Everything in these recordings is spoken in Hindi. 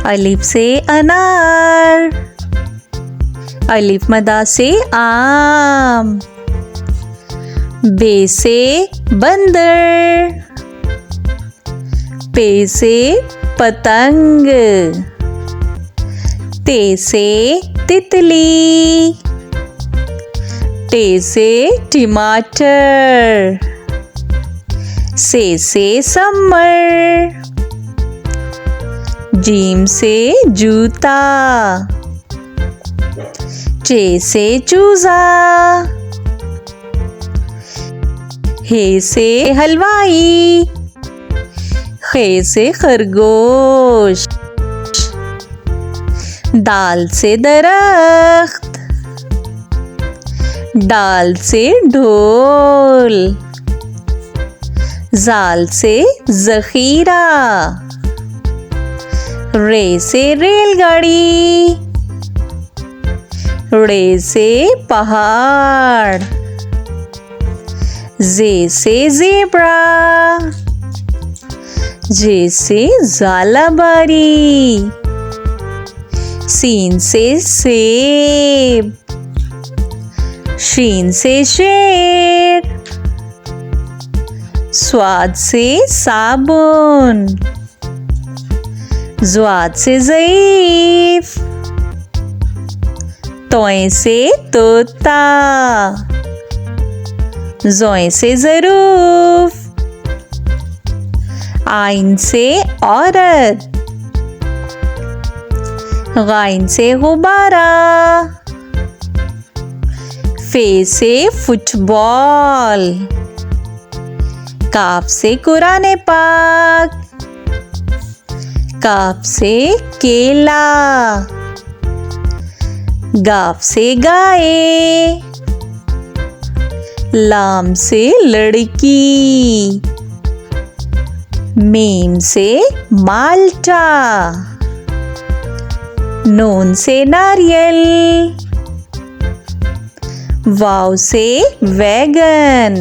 अलिफ से अनार, अलिफ मदा से आम। बे से बंदर, पे से पतंग। ते से तितली, टे से टमाटर। से समर, जीम से जूता। चे से चूजा, हे से हलवाई। खे से खरगोश। दाल से दरख्त, डाल से ढोल। जाल से जखीरा, रे से रेलगाड़ी। रे से पहाड़, जे से ज़ेब्रा। जे से ज़ालाबारी। सीन से सेब, शीन से शेर। स्वाद से साबुन, ज़्वाद से ज़ईफ। तोय से तोता, ज़ोय से ज़रूफ। आइन से औरत, गाइन से गुब्बारा। फे से फुटबॉल, काफ से कुरान पाक। काफ से केला, गाफ से गाय। लाम से लड़की, मीम से माल्टा। नून से नारियल, वाव से वैगन।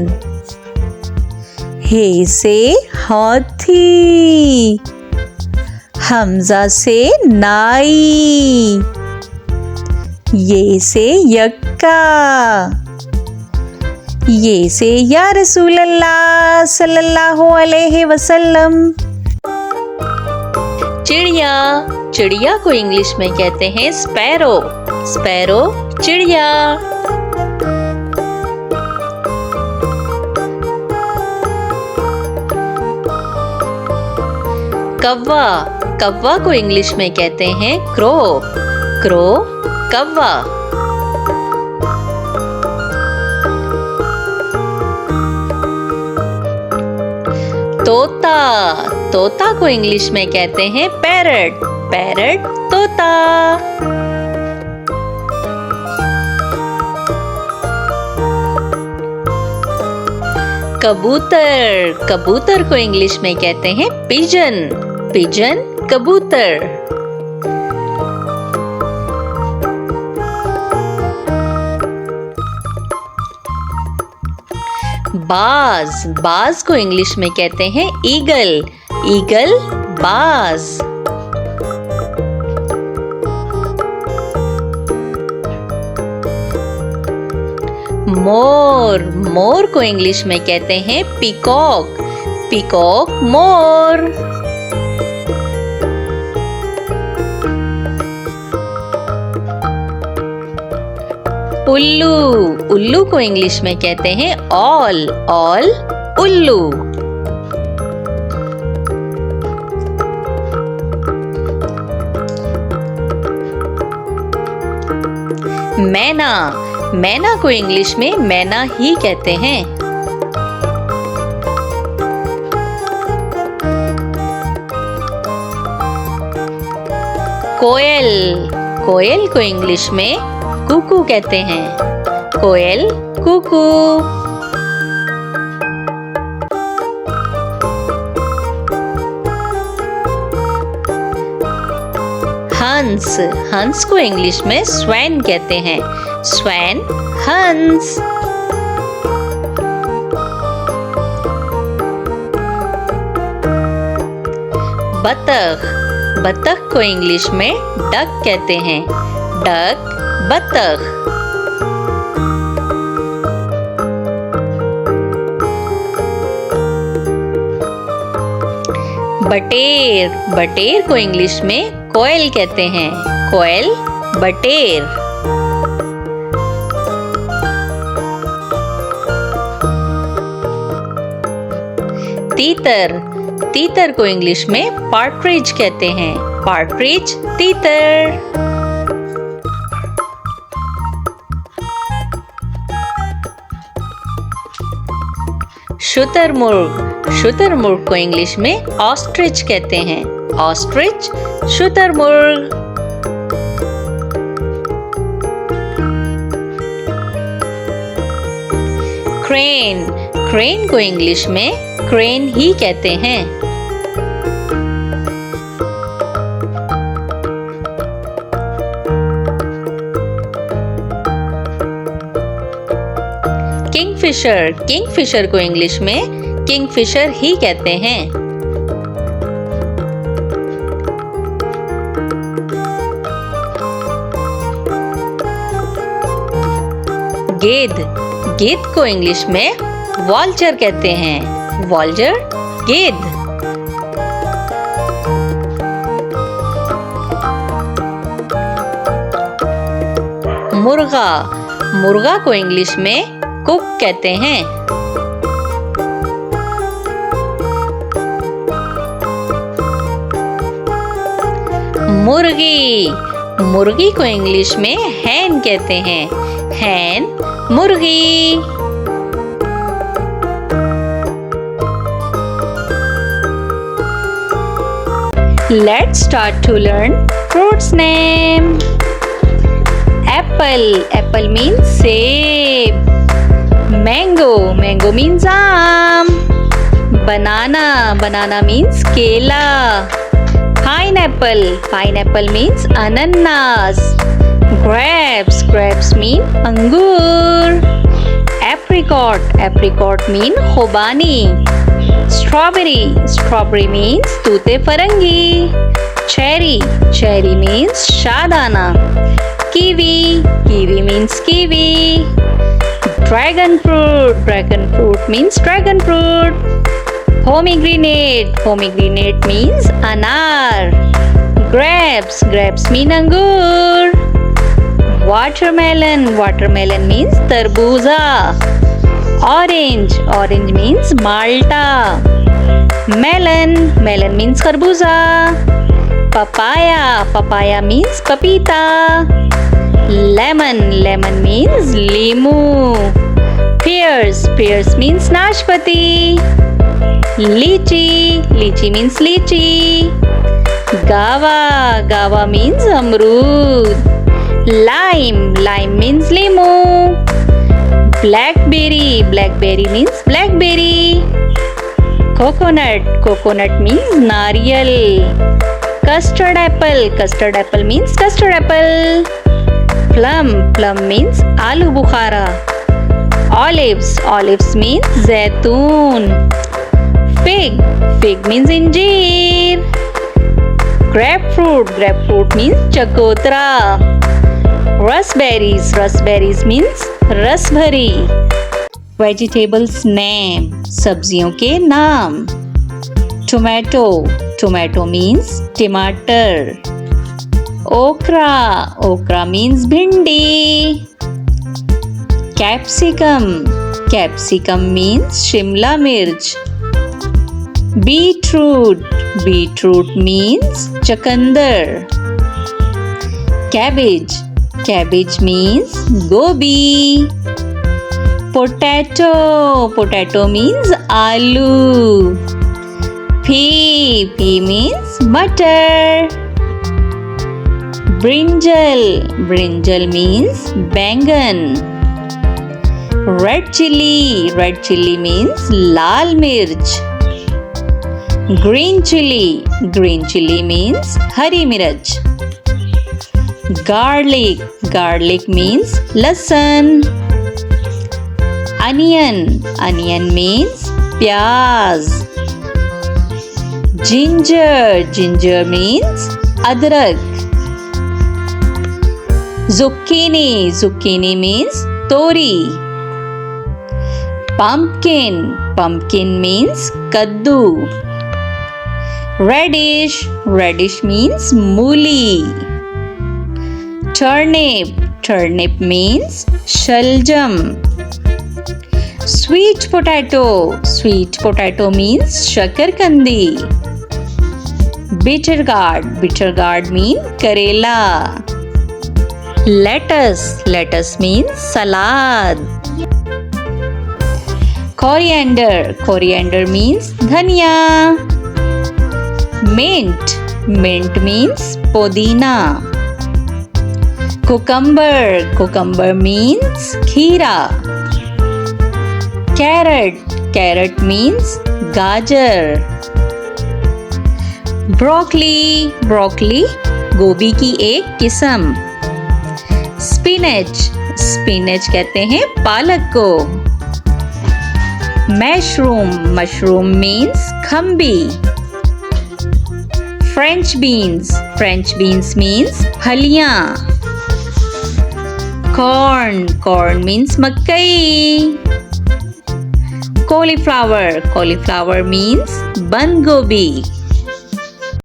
हे से हाथी, हमजा से नाई। ये से यक्का, ये से या रसूल अल्लाह सल्लल्लाहु अलैहि वसल्लम। चिड़िया, चिड़िया को इंग्लिश में कहते हैं स्पैरो। स्पैरो चिड़िया। कौवा, कौवा को इंग्लिश में कहते हैं क्रो। क्रो कौवा। तोता, तोता को इंग्लिश में कहते हैं पैरट। पैरट तोता। कबूतर, कबूतर को इंग्लिश में कहते हैं पिजन। पिजन कबूतर। बाज, बाज को इंग्लिश में कहते हैं ईगल। ईगल बाज। मोर, मोर को इंग्लिश में कहते हैं पीकॉक। पीकॉक मोर। उल्लू, उल्लू को इंग्लिश में कहते हैं ऑल। ऑल उल्लू। मैना, मैना को इंग्लिश में मैना ही कहते हैं। कोयल, कोयल को इंग्लिश में कुकू कहते हैं। कोयल कुकू। हंस, हंस को इंग्लिश में स्वैन कहते हैं। स्वैन हंस। बतख, बतख को इंग्लिश में डक कहते हैं। डक, बतख। बटेर, बटेर को इंग्लिश में कोयल कहते हैं। कोयल, बटेर। तीतर, तीतर को इंग्लिश में पार्ट्रिज कहते हैं। पार्ट्रिज, तीतर। शुतुरमुर्ग, शुतुरमुर्ग को इंग्लिश में ऑस्ट्रिच कहते हैं। ऑस्ट्रिच, शुतुरमुर्ग। क्रेन, क्रेन को इंग्लिश में क्रेन ही कहते हैं। किंगफिशर, किंगफिशर को इंग्लिश में किंगफिशर ही कहते हैं। गेद, गेद को इंग्लिश में वॉल्चर कहते हैं। वॉल्चर, गेद। मुर्गा, मुर्गा को इंग्लिश में कुक कहते हैं। मुर्गी, मुर्गी को इंग्लिश में हैन कहते हैं। हैन, मुर्गी। Let's start to learn fruits name. Apple, apple means सेब। Mango, mango means आम। Banana, banana means केला। Pineapple, pineapple means ananas। Grapes, grapes mean अंगूर। Apricot, apricot mean खुबानी। Strawberry, strawberry means तूते Farangi. Cherry, cherry means शादाना। Kiwi, kiwi means kiwi। Dragon fruit, dragon fruit means dragon fruit। Pomegranate, pomegranate means अनार। Grapes, grapes mean अंगूर। Watermelon, watermelon means तरबूजा। Orange, orange means माल्टा। Melon, melon means खरबूजा। Papaya, papaya means पपीता। Lemon, lemon means लीमू। Pears, pears means नाशपाती। Lychee, lychee means लीची। Guava, guava means अमरूद। Lime, lime means लीमू। Blackberry, blackberry means blackberry। Coconut, coconut means नारियल। Custard apple, custard apple means custard apple। Plum, plum means आलू बुखारा। Olives, olives means जैतून। Fig, fig means इंजीर। Grapefruit, grapefruit means चकोतरा। Raspberries, raspberries means रसभरी। Vegetables name, सब्जियों के नाम। Tomato, tomato means टमाटर। Okra, okra means भिंडी। Capsicum, capsicum means शिमला मिर्च। Beetroot, beetroot means चकंदर। Cabbage, cabbage means गोभी। Potato, potato means आलू। Pea, pea means मटर। Brinjal, brinjal means बैंगन। Red chilli, red chilli means लाल मिर्च। Green chilli, green chilli means हरी मिर्च। Garlic, garlic means लहसुन। Onion, onion means प्याज। Ginger. Ginger means adrak. Zucchini. Zucchini means tori. Pumpkin. Pumpkin means kaddu. Radish. Radish means mooli. Turnip. Turnip means shaljam. Sweet potato. Sweet potato means shakarkandi. Bitter gourd. Bitter gourd means karela. Lettuce. Lettuce means salad. Coriander. Coriander means dhania. Mint. Mint means podina. Cucumber. Cucumber means kheera. Carrot. Carrot means gajar. Broccoli. Broccoli गोभी की एक किस्म. Spinach. Spinach कहते हैं पालक को. Mushroom. Mushroom means खम्बी. French beans. French beans means फलियां. Corn. Corn means मकई. Cauliflower. Cauliflower means बंद गोभी.